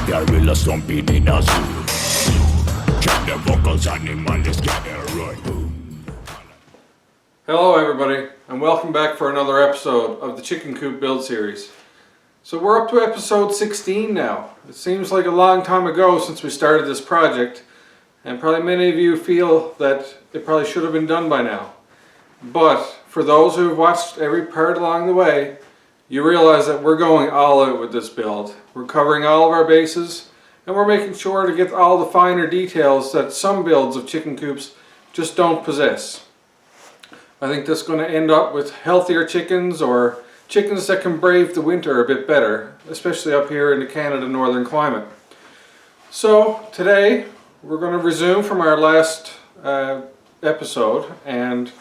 gorilla stomping in a zoo. Check the vocals, animals gather right. Boom. Hello everybody, and welcome back for another episode of the Chicken Coop build series. So we're up to episode 16 now. It seems like a long time ago since we started this project, and probably many of you feel that it probably should have been done by now. But for those who have watched every part along the way, you realize that we're going all out with this build. We're covering all of our bases, and we're making sure to get all the finer details that some builds of chicken coops just don't possess. I think this is going to end up with healthier chickens, or chickens that can brave the winter a bit better, especially up here in the Canada northern climate. So today we're going to resume from our last episode, and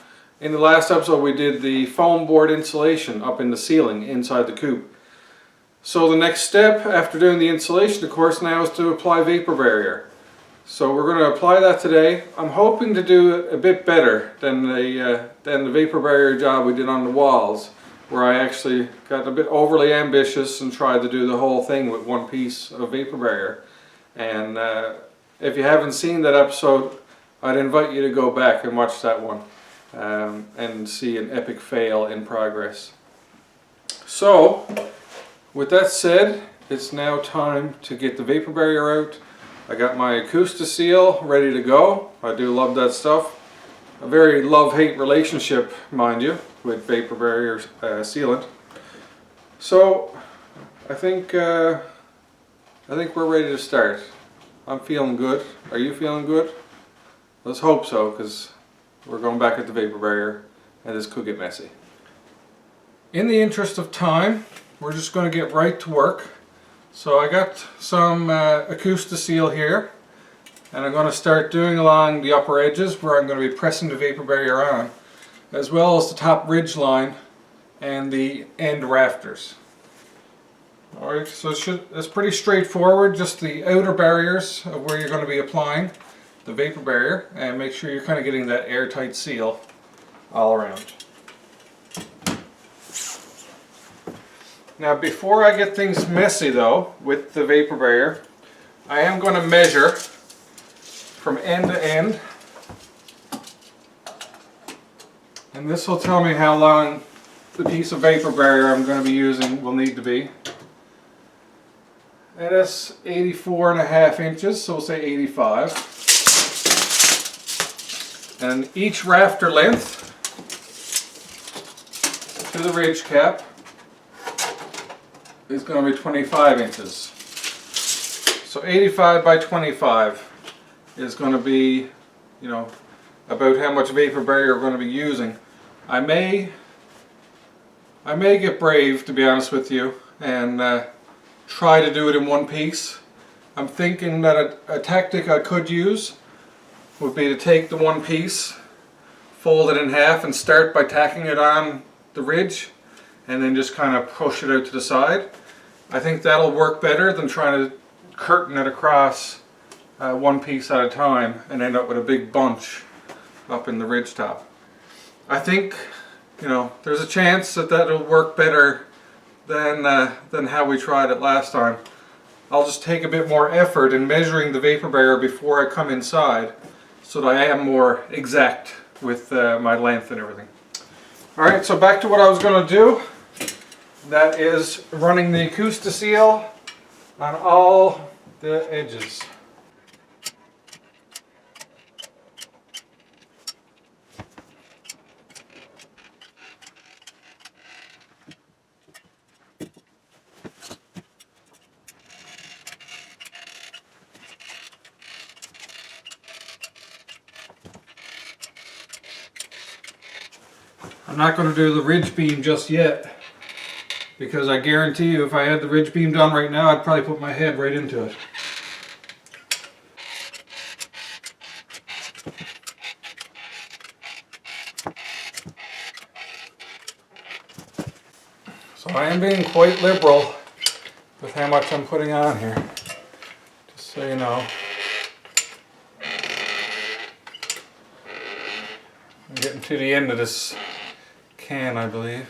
in the last episode we did the foam board insulation up in the ceiling inside the coop. So the next step after doing the insulation, of course, now is to apply vapor barrier. So we're going to apply that today. I'm hoping to do it a bit better than the vapor barrier job we did on the walls, where I actually got a bit overly ambitious and tried to do the whole thing with one piece of vapor barrier. And if you haven't seen that episode, I'd invite you to go back and watch that one and see an epic fail in progress. So with that said, it's now time to get the vapor barrier out. I got my Acoustic seal ready to go. I do love that stuff. A very love-hate relationship, mind you, with vapor barrier sealant. So I think we're ready to start. I'm feeling good. Are you feeling good? Let's hope so, because we're going back at the vapor barrier and this could get messy. In the interest of time, we're just going to get right to work. So I got some Acoustic seal here, and I'm going to start doing along the upper edges where I'm going to be pressing the vapor barrier on, as well as the top ridge line and the end rafters. Alright, so it's pretty straightforward, just the outer barriers of where you're going to be applying the vapor barrier, and make sure you're kind of getting that airtight seal all around. Now before I get things messy though with the vapor barrier, I am going to measure from end to end, and this will tell me how long the piece of vapor barrier I'm going to be using will need to be. And it's 84.5 inches, so we'll say 85. And each rafter length to the ridge cap is going to be 25 inches. So 85 by 25 is going to be, you know, about how much vapor barrier we're going to be using. I may get brave, to be honest with you, and try to do it in one piece. I'm thinking that a tactic I could use would be to take the one piece, fold it in half, and start by tacking it on the ridge, and then just kind of push it out to the side. I think that'll work better than trying to curtain it across one piece at a time and end up with a big bunch up in the ridge top. I think, you know, there's a chance that that'll work better than how we tried it last time. I'll just take a bit more effort in measuring the vapor barrier before I come inside, so that I am more exact with my length and everything. Alright, so back to what I was going to do. That is running the Acoustic seal on all the edges. I'm not going to do the ridge beam just yet, because I guarantee you if I had the ridge beam done right now, I'd probably put my head right into it. So I am being quite liberal with how much I'm putting on here, just so you know. I'm getting to the end of this can, I believe.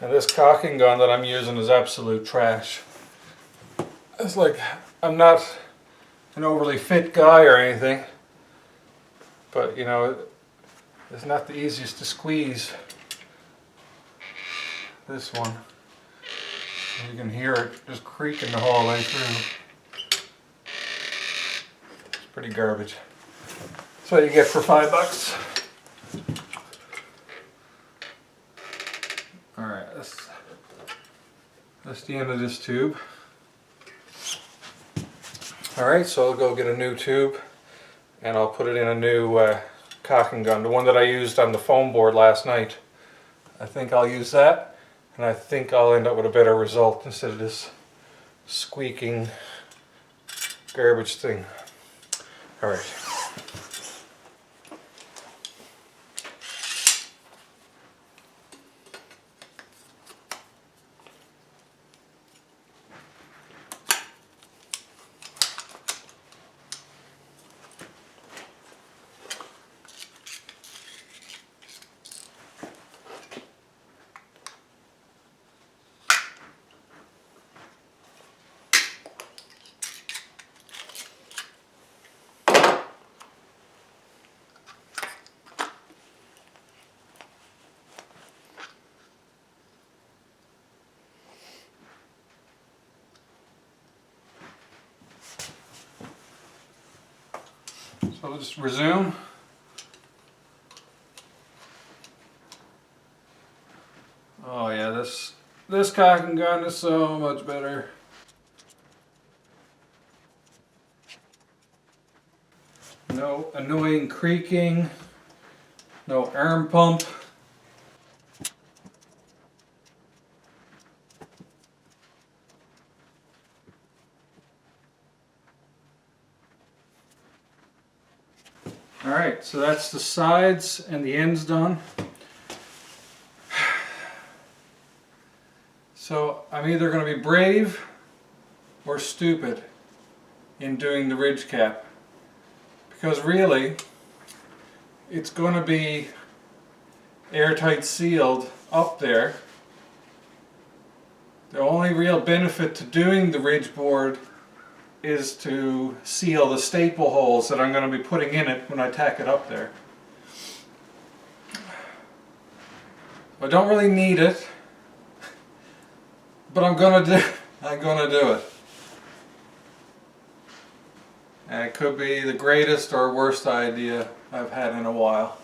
And this caulking gun that I'm using is absolute trash. It's like, I'm not an overly fit guy or anything, but you know, it's not the easiest to squeeze. This one, you can hear it just creaking the whole way through. It's pretty garbage. That's what you get for $5. Alright, that's the end of this tube. Alright, so I'll go get a new tube and I'll put it in a new caulking gun, the one that I used on the foam board last night. I think I'll use that, and I think I'll end up with a better result instead of this squeaking garbage thing. Alright. So I'll just resume. Oh yeah, this caulking gun is so much better. No annoying creaking, no arm pump. Alright, so that's the sides and the ends done. So I'm either going to be brave or stupid in doing the ridge cap, because really it's going to be airtight sealed up there. The only real benefit to doing the ridge board is to seal the staple holes that I'm going to be putting in it when I tack it up there. I don't really need it, but I'm gonna do it. And it could be the greatest or worst idea I've had in a while.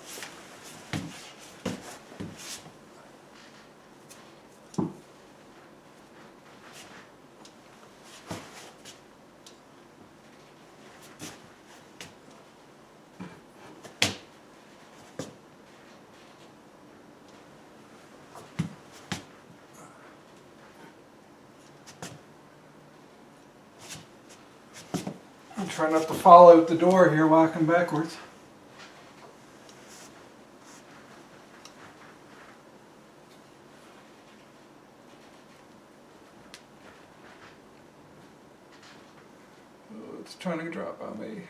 I'm trying not to fall out the door here walking backwards. Oh, it's trying to drop on me.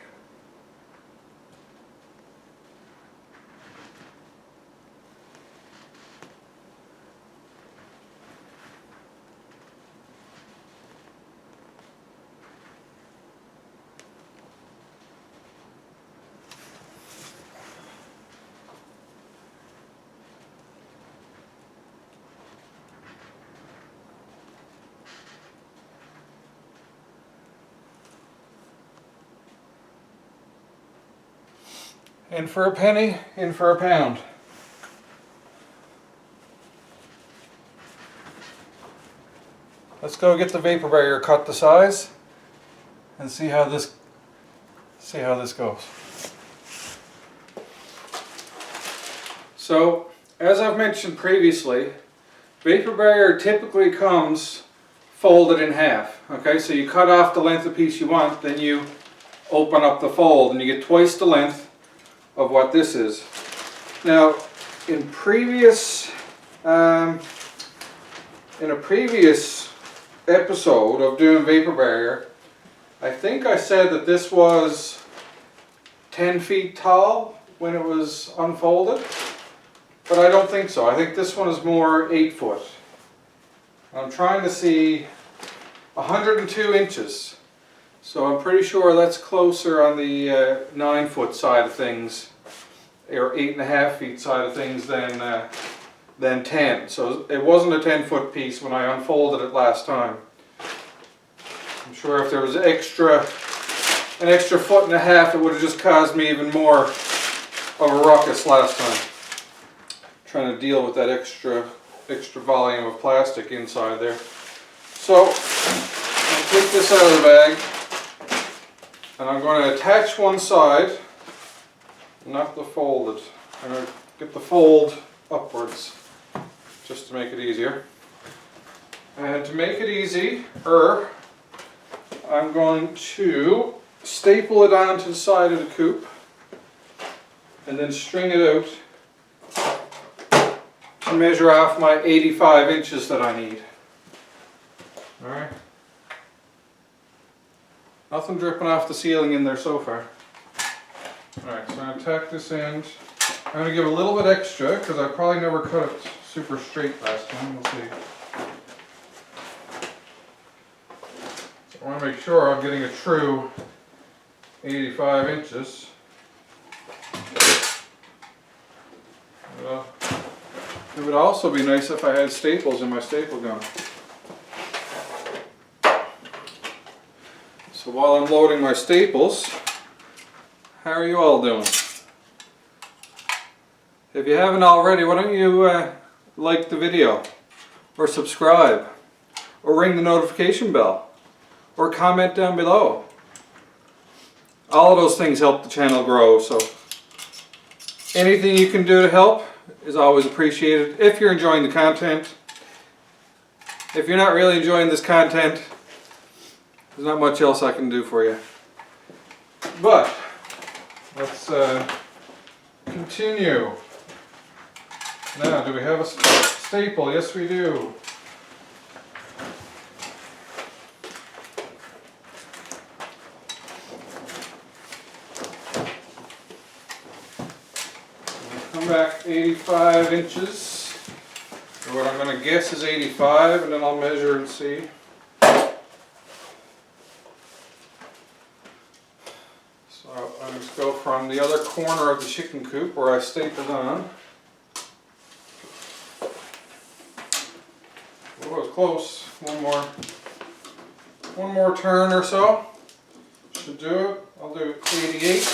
In for a penny, in for a pound. Let's go get the vapor barrier cut to size and see how this goes. So, as I've mentioned previously, vapor barrier typically comes folded in half. Okay, so you cut off the length of piece you want, then you open up the fold and you get twice the length of what this is. Now, in a previous episode of doing vapor barrier, I think I said that this was 10 feet tall when it was unfolded, but I don't think so. I think this one is more 8 foot. I'm trying to see 102 inches. So I'm pretty sure that's closer on the 9-foot side of things, or 8.5 feet side of things than 10. So it wasn't a 10-foot piece when I unfolded it last time. I'm sure if there was an extra 1.5 foot, it would have just caused me even more of a ruckus last time. Trying to deal with that extra volume of plastic inside there. So I'll take this out of the bag, and I'm going to attach one side, not the folded. I'm going to get the fold upwards, just to make it easier. And to make it easier, I'm going to staple it onto the side of the coop and then string it out to measure off my 85 inches that I need. Alright. Nothing dripping off the ceiling in there so far. Alright, so I'm going to tack this end. I'm going to give a little bit extra because I probably never cut it super straight last time. We'll see. I want to make sure I'm getting a true 85 inches. It would also be nice if I had staples in my staple gun. So while I'm loading my staples, how are you all doing? If you haven't already, why don't you like the video, or subscribe, or ring the notification bell, or comment down below. All of those things help the channel grow, so anything you can do to help is always appreciated if you're enjoying the content. If you're not really enjoying this content, there's not much else I can do for you. But let's continue. Now, do we have a staple? Yes, we do. Come back 85 inches, or what I'm going to guess is 85, and then I'll measure and see. So I'll just go from the other corner of the chicken coop where I stapled on. Oh, it was close. One more turn or so should do it. I'll do 88.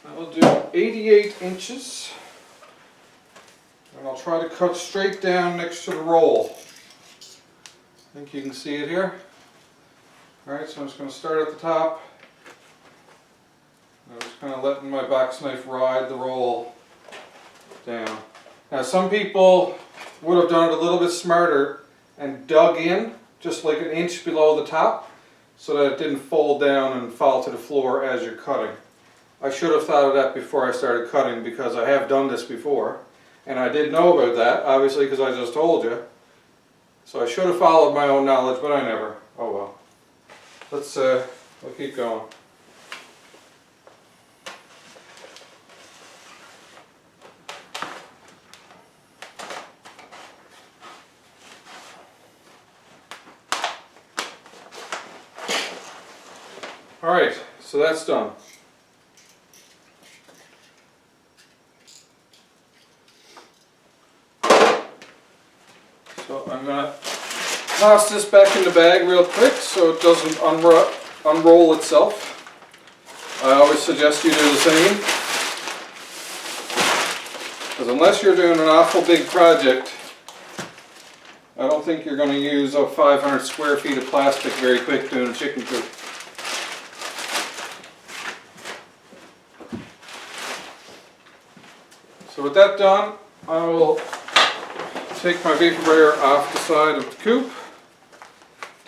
I'll do 88 inches, and I'll try to cut straight down next to the roll. I think you can see it here. Alright, so I'm just going to start at the top. I'm just kind of letting my box knife ride the roll down. Now some people would have done it a little bit smarter and dug in just like 1 inch below the top so that it didn't fold down and fall to the floor as you're cutting. I should have thought of that before I started cutting, because I have done this before and I did know about that, obviously, because I just told you. So I should have followed my own knowledge, but I never. Oh well. We'll keep going. Alright, so that's done. So I'm going to toss this back in the bag real quick so it doesn't unroll itself. I always suggest you do the same, because unless you're doing an awful big project, I don't think you're going to use up 500 square feet of plastic very quick doing a chicken coop. So with that done, I will take my vapor barrier off the side of the coop,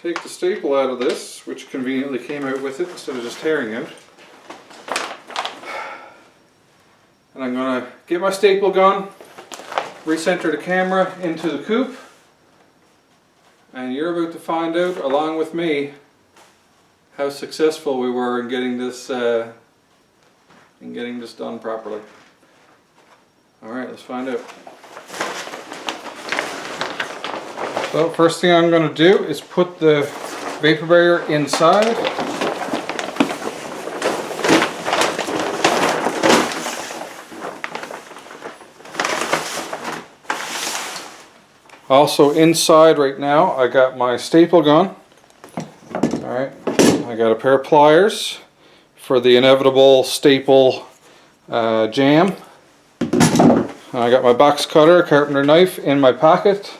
take the staple out of this, which conveniently came out with it instead of just tearing out, and I'm going to get my staple gun, recenter the camera into the coop, and you're about to find out, along with me, how successful we were in getting this done properly. Alright, let's find out. So first thing I'm going to do is put the vapor barrier inside. Also inside right now I got my staple gun. Alright, I got a pair of pliers for the inevitable staple jam. I got my box cutter, a carpenter knife in my pocket.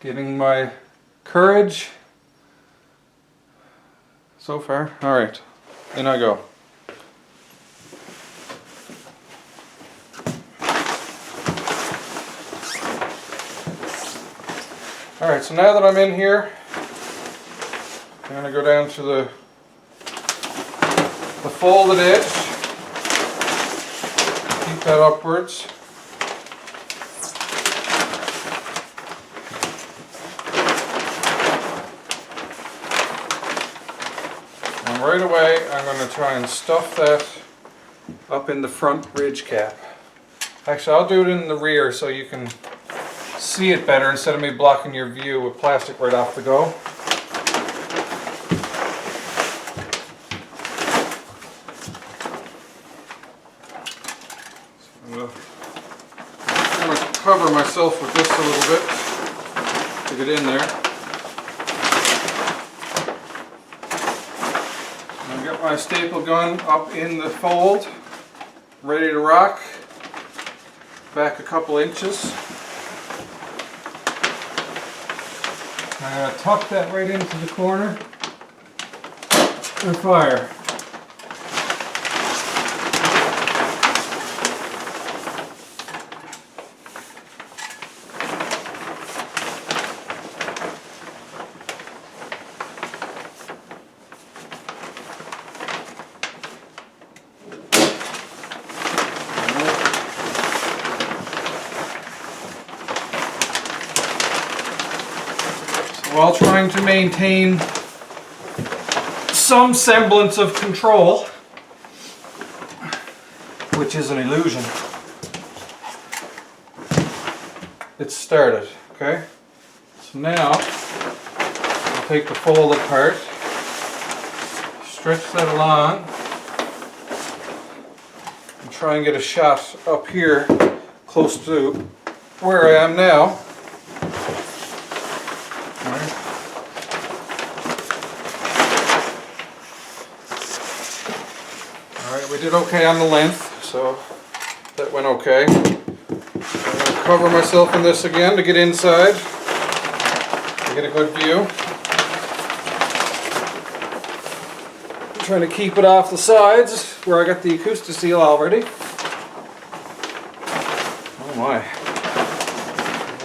Getting my courage so far. Alright, in I go. Alright, so now that I'm in here, I'm going to go down to the folded edge. Keep that upwards. And right away I'm going to try and stuff that up in the front ridge cap. Actually, I'll do it in the rear so you can see it better instead of me blocking your view with plastic right off the go. I'm going to cover myself with this a little bit to get in there. I've got my staple gun up in the fold, ready to rock. Back a couple inches. I'm going to tuck that right into the corner and fire. While trying to maintain some semblance of control, which is an illusion. It's started, okay? So now, I'll take the fold apart, stretch that along, and try and get a shot up here close to where I am now. We did okay on the length, so that went okay. I'm going to cover myself in this again to get inside, to get a good view. I'm trying to keep it off the sides where I got the Acoustic seal already. Oh my.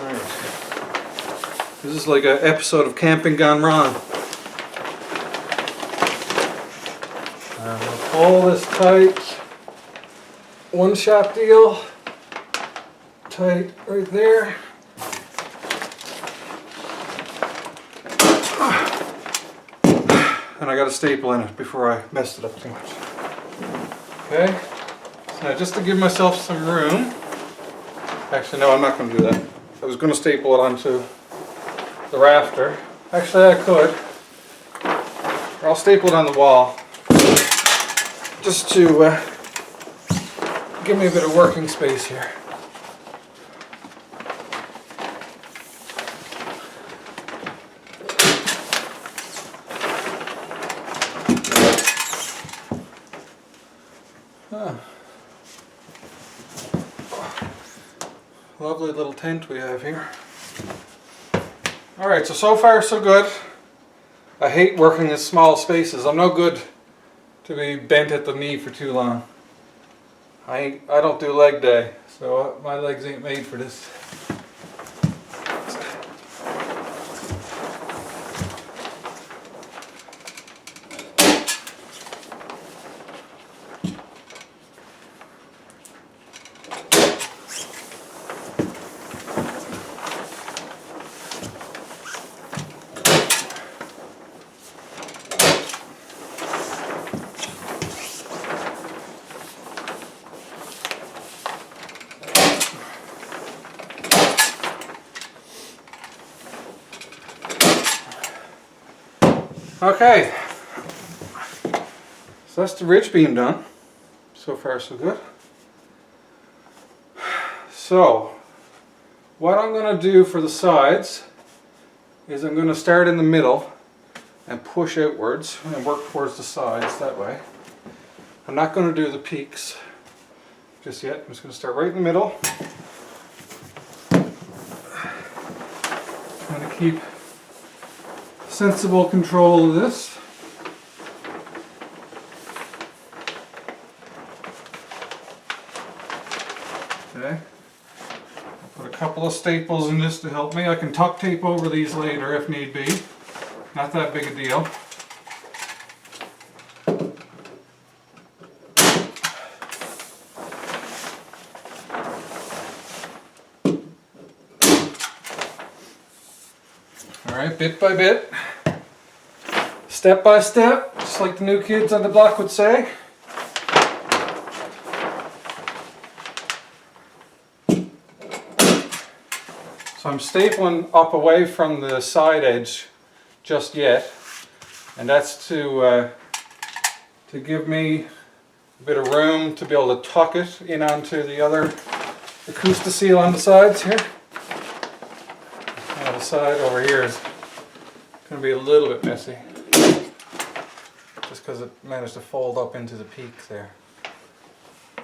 Alright. This is like an episode of Camping Gone Wrong. Pull this tight, one shot deal, tight right there. And I got a staple in it before I messed it up too much. Okay, so now just to give myself some room, actually no, I'm not going to do that. I was going to staple it onto the rafter. Actually I could, or I'll staple it on the wall. Just to give me a bit of working space here. Lovely little tent we have here. Alright, so far so good. I hate working in small spaces. I'm no good to be bent at the knee for too long. I don't do leg day, so my legs ain't made for this. Okay, so that's the ridge beam done. So far so good. So what I'm going to do for the sides is I'm going to start in the middle and push outwards and work towards the sides that way. I'm not going to do the peaks just yet. I'm just going to start right in the middle. Trying to keep sensible control of this. Okay. I'll put a couple of staples in this to help me. I can tuck tape over these later if need be. Not that big a deal. Alright, bit by bit, step by step, just like the new kids on the block would say. So I'm stapling up away from the side edge just yet, and that's to give me a bit of room to be able to tuck it in onto the other Acoustic seal on the sides here. Now the side over here is going to be a little bit messy, just because it managed to fold up into the peak there,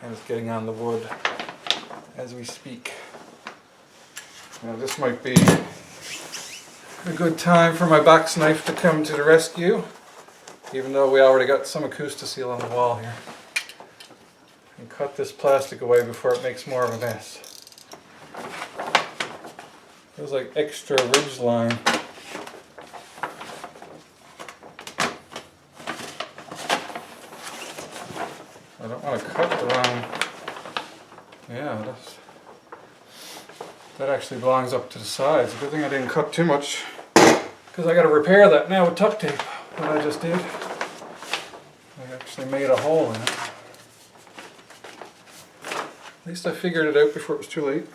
and it's getting on the wood as we speak. Now this might be a good time for my box knife to come to the rescue, even though we already got some Acoustic seal on the wall here. And cut this plastic away before it makes more of a mess. Feels like extra ridge line. I don't want to cut the wrong. Yeah, that actually belongs up to the sides. Good thing I didn't cut too much, because I got to repair that now with tuck tape. What I just did, I actually made a hole in it. At least I figured it out before it was too late.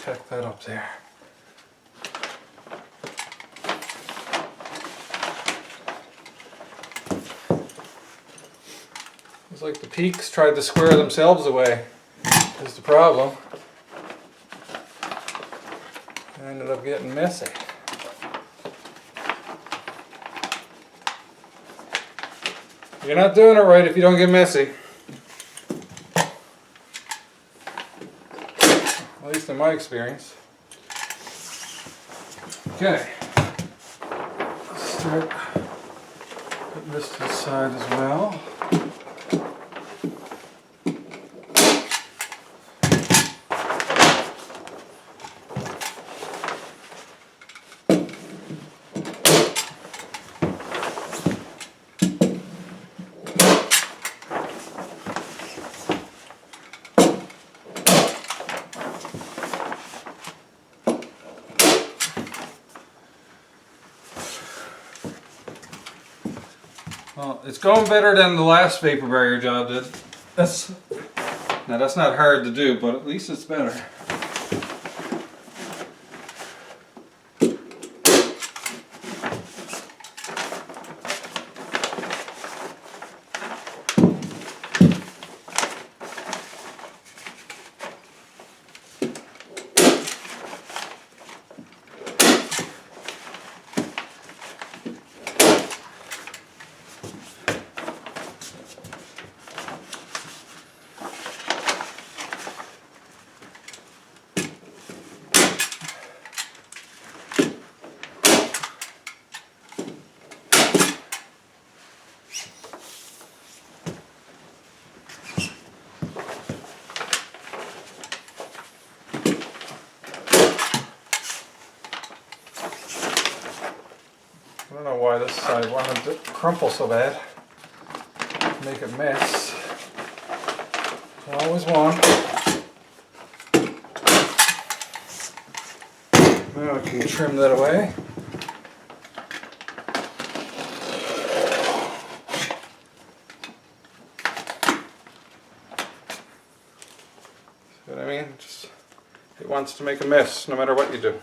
Tack that up there. It's like the peaks tried to square themselves away. Is the problem. I ended up getting messy. You're not doing it right if you don't get messy. At least in my experience. Okay. Let's start putting this to the side as well. Well, it's going better than the last vapor barrier job did. Now that's not hard to do, but at least it's better. I don't know why this side wanted to crumple so bad. Make a mess. Always want. Now I can trim that away. See what I mean? It wants to make a mess no matter what you do.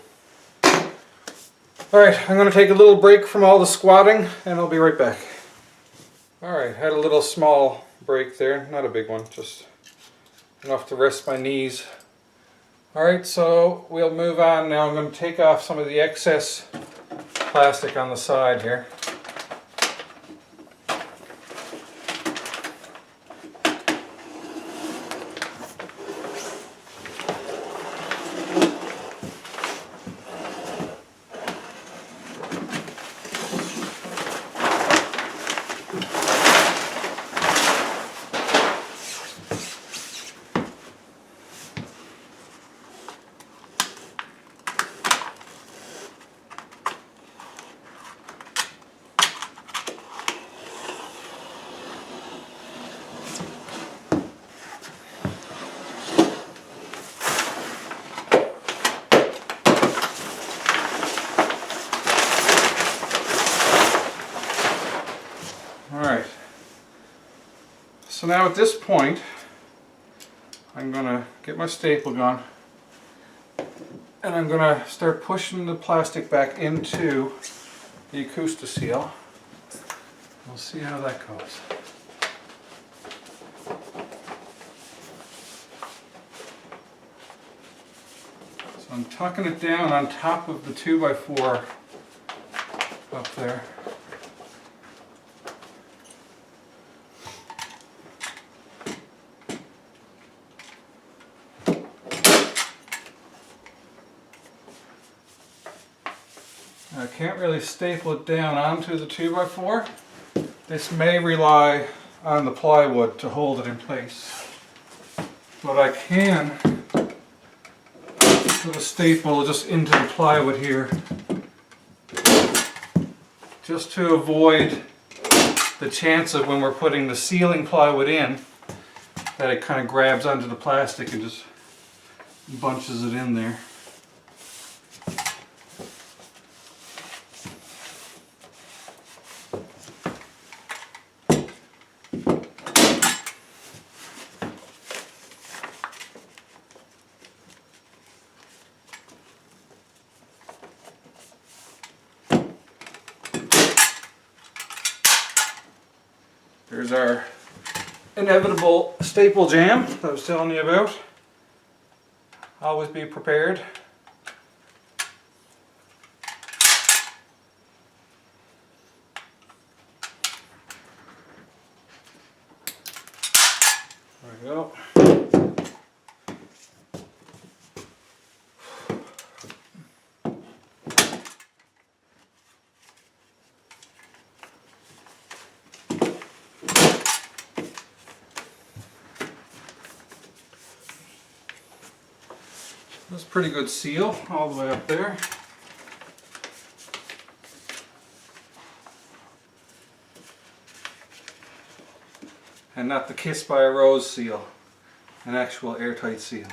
Alright, I'm going to take a little break from all the squatting and I'll be right back. Alright, had a little small break there, not a big one, just enough to rest my knees. Alright, so we'll move on now. I'm going to take off some of the excess plastic on the side here. Alright, so now at this point I'm going to get my staple gun and I'm going to start pushing the plastic back into the Acoustic seal. We'll see how that goes. So I'm tucking it down on top of the 2x4 up there. I can't really staple it down onto the 2x4. This may rely on the plywood to hold it in place. But I can put a staple just into the plywood here, just to avoid the chance of when we're putting the sealing plywood in, that it kind of grabs onto the plastic and just bunches it in there. There's our inevitable staple jam that I was telling you about. Always be prepared. There we go. That's a pretty good seal all the way up there. And not the Kiss by a Rose seal, an actual airtight seal.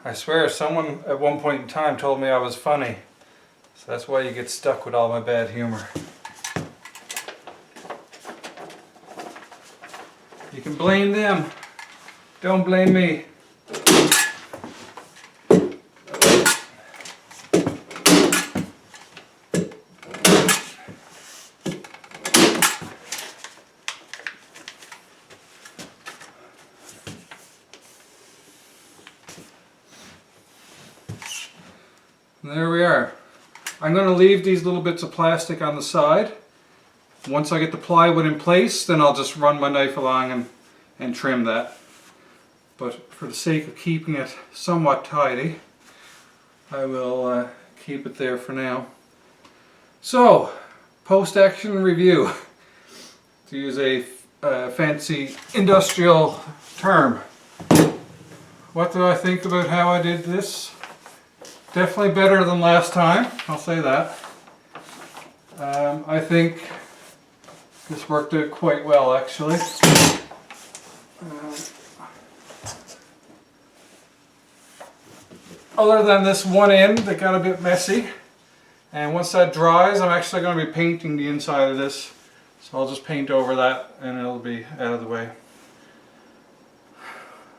I swear someone at one point in time told me I was funny, so that's why you get stuck with all my bad humor. You can blame them, don't blame me. And there we are. I'm going to leave these little bits of plastic on the side. Once I get the plywood in place, then I'll just run my knife along and trim that. But for the sake of keeping it somewhat tidy, I will keep it there for now. So, post-action review, to use a fancy industrial term. What do I think about how I did this? Definitely better than last time, I'll say that. I think this worked out quite well actually. Other than this one end that got a bit messy, and once that dries I'm actually going to be painting the inside of this, so I'll just paint over that and it'll be out of the way.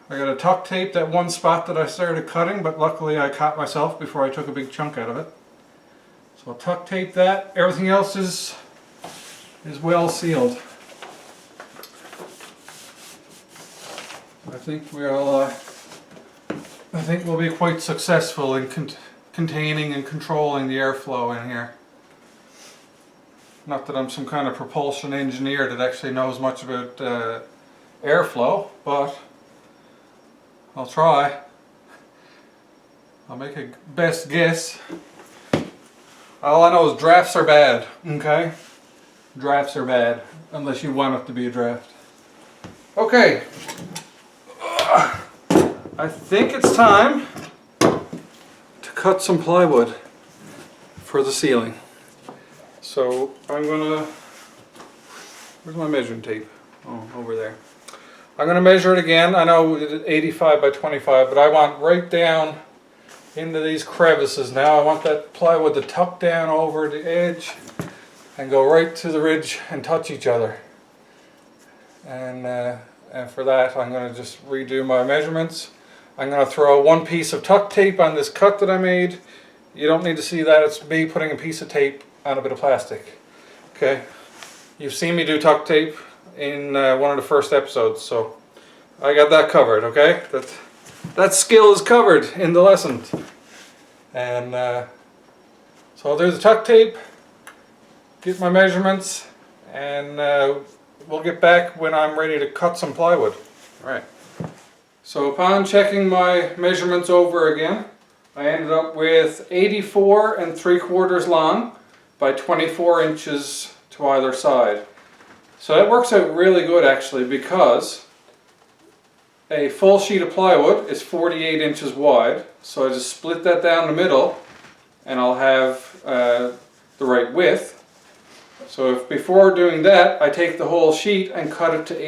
I got to tuck tape that one spot that I started cutting, but luckily I caught myself before I took a big chunk out of it. So I'll tuck tape that. Everything else is well sealed. I think we'll be quite successful in containing and controlling the airflow in here. Not that I'm some kind of propulsion engineer that actually knows much about airflow, but I'll try. I'll make a best guess. All I know is drafts are bad, okay? Drafts are bad, unless you want it to be a draft. Okay. I think it's time to cut some plywood for the ceiling. So I'm gonna, where's my measuring tape? Oh, over there. I'm gonna measure it again. I know it's 85 by 25, but I want right down into these crevices now. I want that plywood to tuck down over the edge and go right to the ridge and touch each other. And for that I'm gonna just redo my measurements. I'm going to throw one piece of tuck tape on this cut that I made. You don't need to see that, it's me putting a piece of tape on a bit of plastic. Okay, you've seen me do tuck tape in one of the first episodes, so I got that covered, okay? That skill is covered in the lesson. And so I'll do the tuck tape, get my measurements, and we'll get back when I'm ready to cut some plywood. All right. So upon checking my measurements over again, I ended up with 84 3/4 long by 24 inches to either side. So that works out really good actually, because a full sheet of plywood is 48 inches wide. So I just split that down the middle and I'll have the right width. So if before doing that I take the whole sheet and cut it to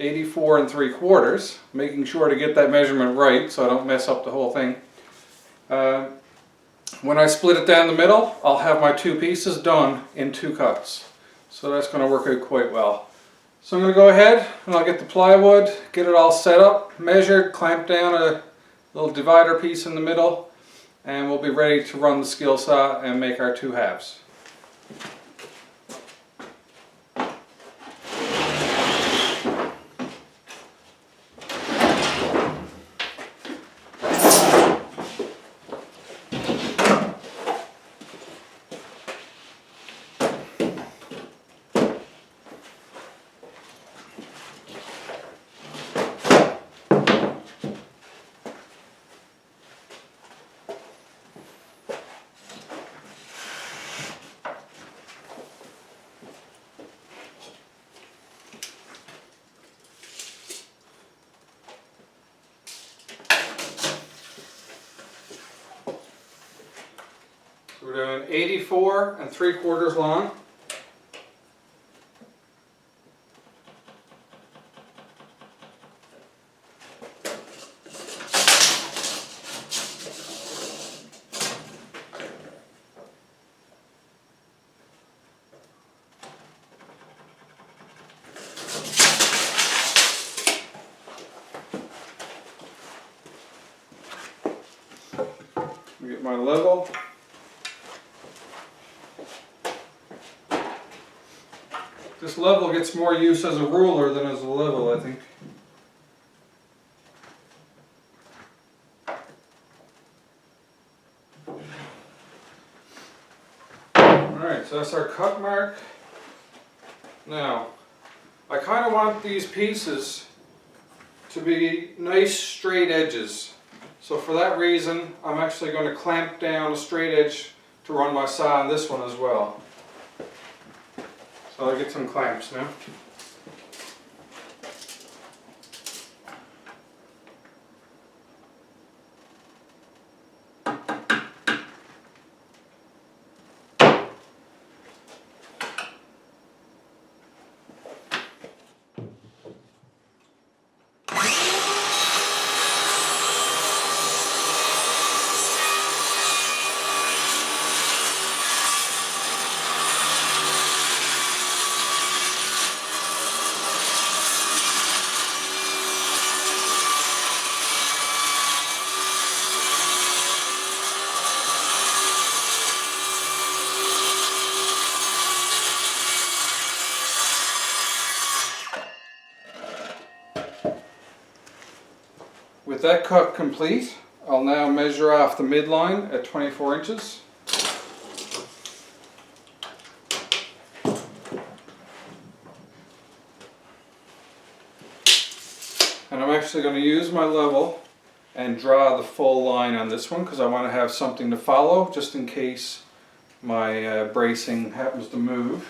84 3/4, making sure to get that measurement right so I don't mess up the whole thing. When I split it down the middle, I'll have my two pieces done in two cuts. So that's going to work out quite well. So I'm going to go ahead and I'll get the plywood, get it all set up, measured, clamp down a little divider piece in the middle, and we'll be ready to run the skill saw and make our two halves. We're doing 84 3/4 long. Get my level. This level gets more use as a ruler than as a level, I think. Alright, so that's our cut mark. Now, I kind of want these pieces to be nice straight edges. So for that reason, I'm actually going to clamp down a straight edge to run my saw on this one as well. So I'll get some clamps now. that cut complete, I'll now measure off the midline at 24 inches. And I'm actually going to use my level and draw the full line on this one because I want to have something to follow just in case my bracing happens to move.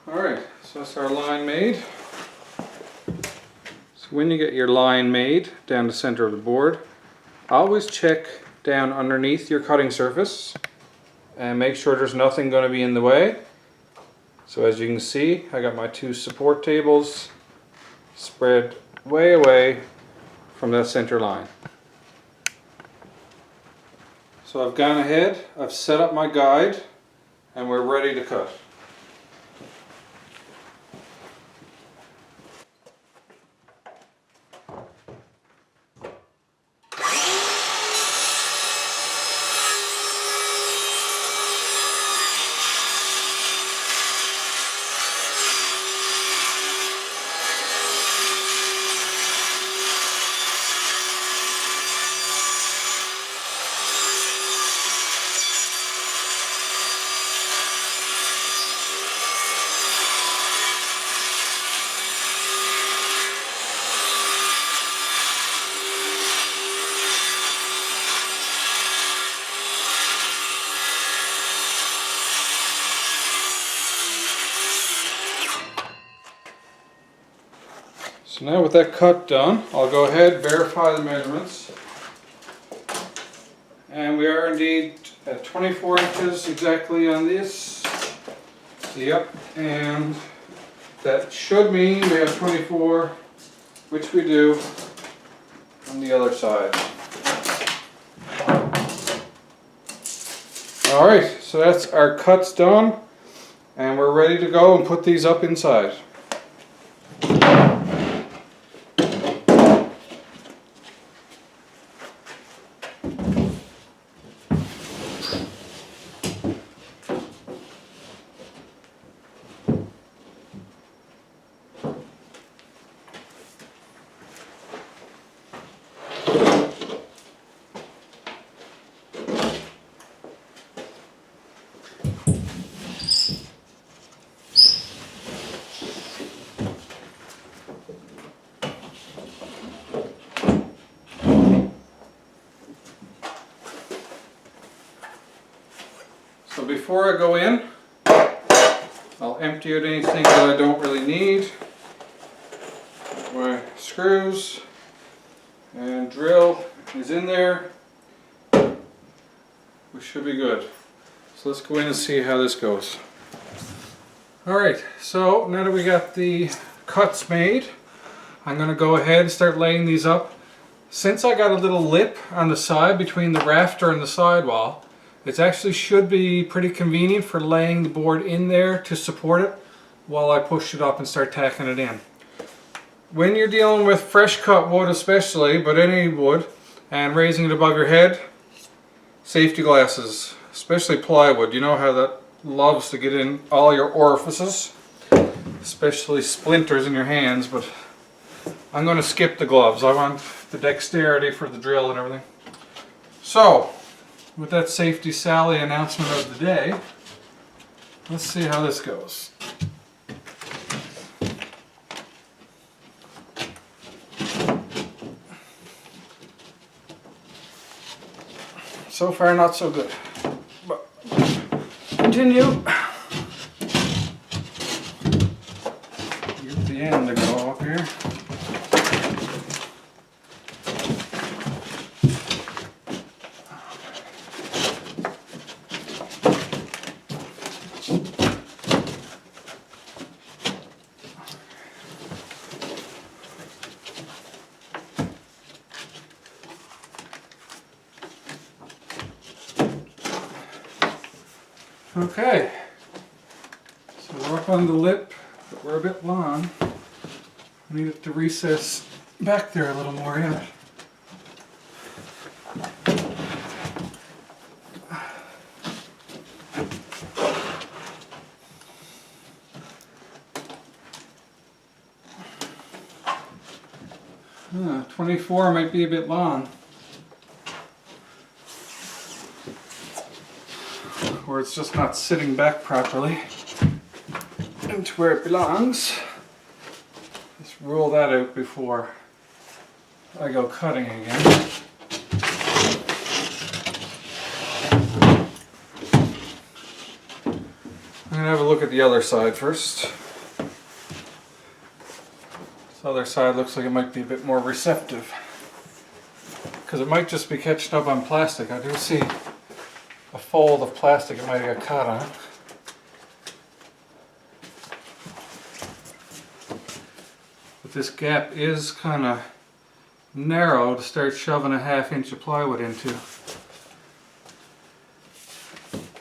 Alright, so that's our line made. So when you get your line made down the center of the board, always check down underneath your cutting surface and make sure there's nothing going to be in the way. So as you can see, I got my two support tables spread way away from that center line. So I've gone ahead, I've set up my guide, and we're ready to cut. So now with that cut done, I'll go ahead, verify the measurements. And we are indeed at 24 inches exactly on this. Yep, and that should mean we have 24, which we do, on the other side. Alright, so that's our cuts done, and we're ready to go and put these up inside. So before I go in, I'll empty out anything that I don't really need. My screws and drill is in there. We should be good. So let's go in and see how this goes. Alright, so now that we got the cuts made, I'm going to go ahead and start laying these up. Since I got a little lip on the side between the rafter and the sidewall, it actually should be pretty convenient for laying the board in there to support it while I push it up and start tacking it in. When you're dealing with fresh cut wood especially, but any wood, and raising it above your head, safety glasses, especially plywood. You know how that loves to get in all your orifices, especially splinters in your hands, but I'm going to skip the gloves. I want the dexterity for the drill and everything. So, with that Safety Sally announcement of the day, let's see how this goes. So far not so good, but continue. Get the end to go up here. Okay, so we're up on the lip, but we're a bit long. I need it to recess back there a little more yet. Huh, 24 might be a bit long. Or it's just not sitting back properly into where it belongs. Let's rule that out before I go cutting again. I'm going to have a look at the other side first. This other side looks like it might be a bit more receptive, because it might just be catching up on plastic. I do see a fold of plastic it might have got caught on. But this gap is kind of narrow to start shoving a 1/2 inch of plywood into.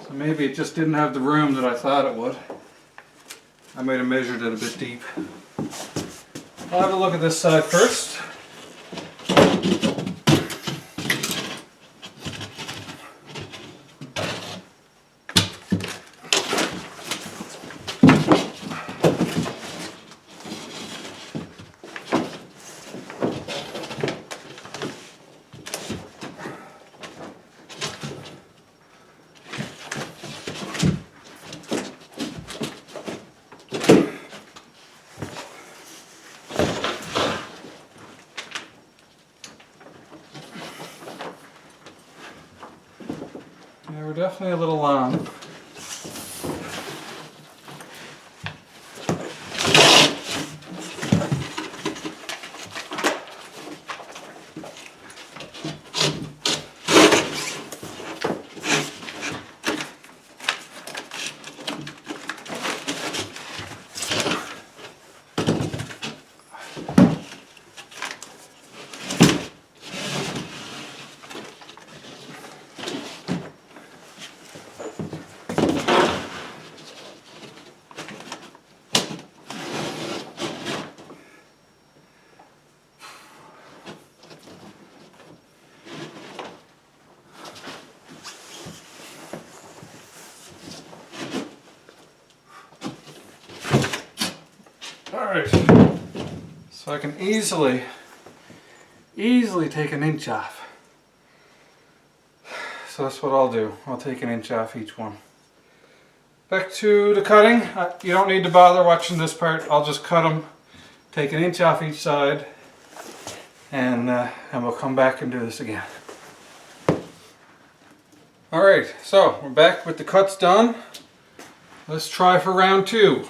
So maybe it just didn't have the room that I thought it would. I might have measured it a bit deep. I'll have a look at this side first. Yeah, we're definitely a little long. Alright, so I can easily take an inch off. So that's what I'll do. I'll take an inch off each one. Back to the cutting. You don't need to bother watching this part. I'll just cut them, take an inch off each side, and we'll come back and do this again. Alright, so we're back with the cuts done. Let's try for round 2.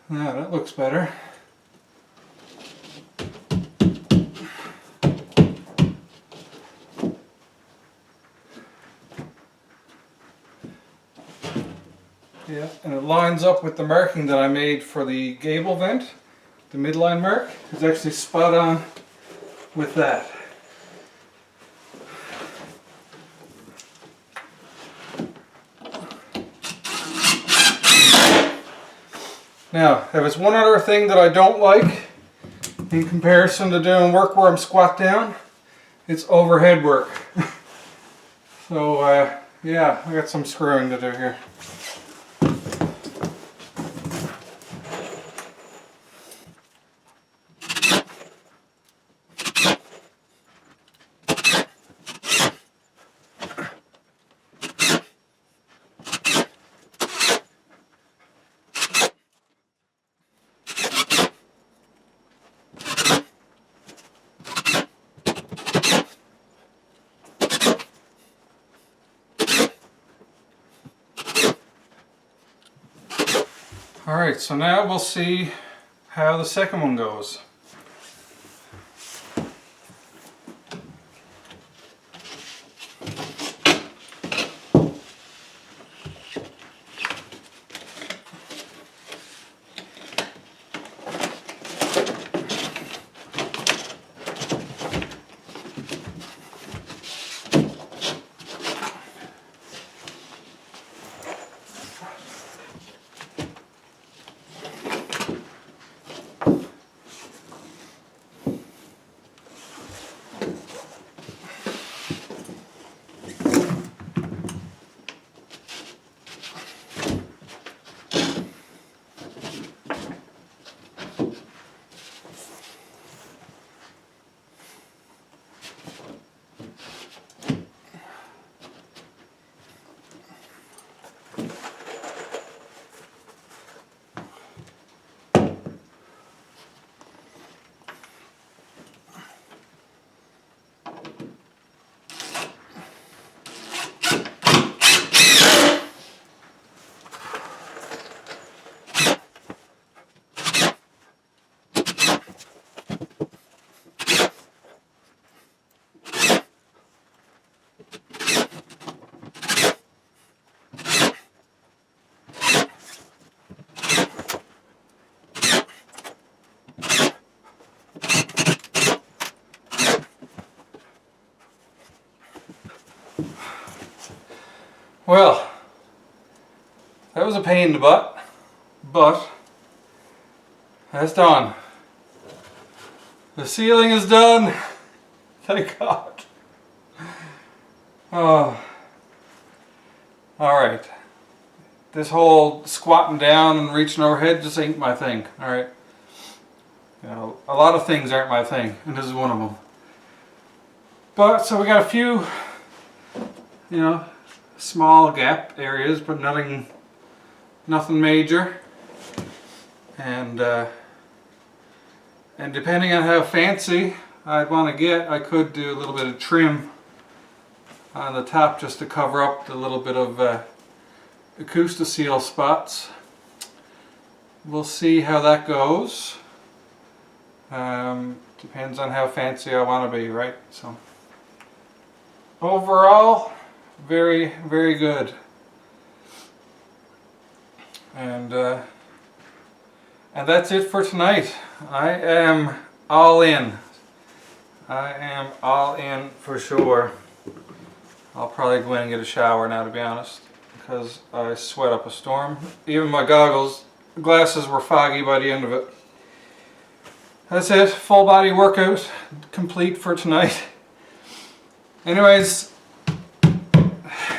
Now that looks better. Yeah, and it lines up with the marking that I made for the gable vent. The midline mark is actually spot on with that. Now, if it's one other thing that I don't like in comparison to doing work where I'm squat down, it's overhead work. So yeah, I got some screwing to do here. Alright, so now we'll see how the second one goes. Well, that was a pain in the butt, but that's done. The ceiling is done. Thank God. Oh. Alright. This whole squatting down and reaching overhead just ain't my thing. Alright. You know, a lot of things aren't my thing, and this is one of them. But, so we got a few, you know, small gap areas, but nothing major. And depending on how fancy I'd want to get, I could do a little bit of trim on the top just to cover up the little bit of Acoustic seal spots. We'll see how that goes. Depends on how fancy I want to be, right? So overall, very, very good. And that's it for tonight. I am all in. I am all in for sure. I'll probably go in and get a shower now, to be honest, because I sweat up a storm. Even my glasses were foggy by the end of it. That's it. Full body workout complete for tonight. Anyways,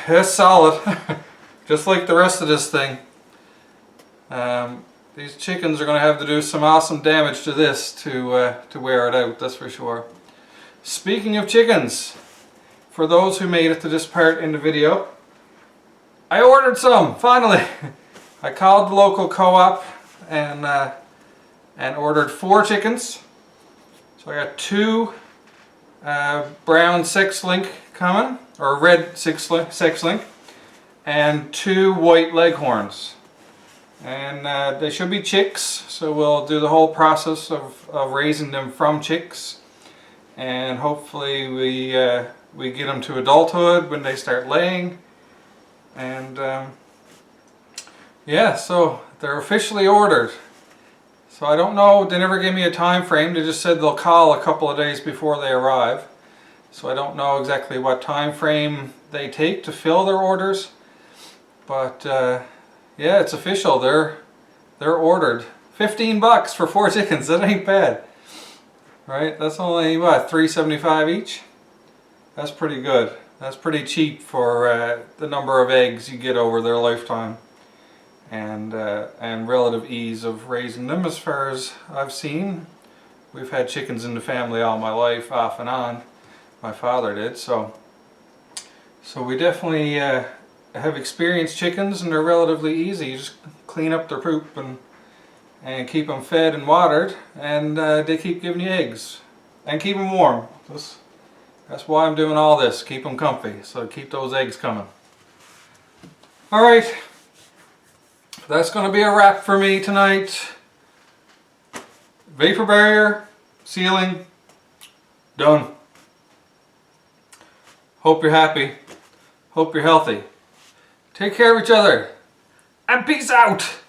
it's solid, just like the rest of this thing. These chickens are going to have to do some awesome damage to this to wear it out, that's for sure. Speaking of chickens, for those who made it to this part in the video, I ordered some, finally. I called the local co-op and ordered 4 chickens. So I got 2 brown 6-link coming, or red 6-link, and 2 white leghorns. And they should be chicks, so we'll do the whole process of raising them from chicks, and hopefully we get them to adulthood when they start laying. And yeah, so they're officially ordered. So I don't know, they never gave me a time frame. They just said they'll call a couple of days before they arrive. So I don't know exactly what time frame they take to fill their orders. But yeah, it's official. They're ordered. $15 for 4 chickens. That ain't bad. Right? That's only what, $3.75 each? That's pretty good. That's pretty cheap for the number of eggs you get over their lifetime. And relative ease of raising them, as far as I've seen. We've had chickens in the family all my life, off and on. My father did, so we definitely have experienced chickens, and they're relatively easy. You just clean up their poop and keep them fed and watered, and they keep giving you eggs and keep them warm. That's why I'm doing all this, keep them comfy, so keep those eggs coming. Alright, that's going to be a wrap for me tonight. Vapor barrier, ceiling, done. Hope you're happy. Hope you're healthy. Take care of each other. And peace out.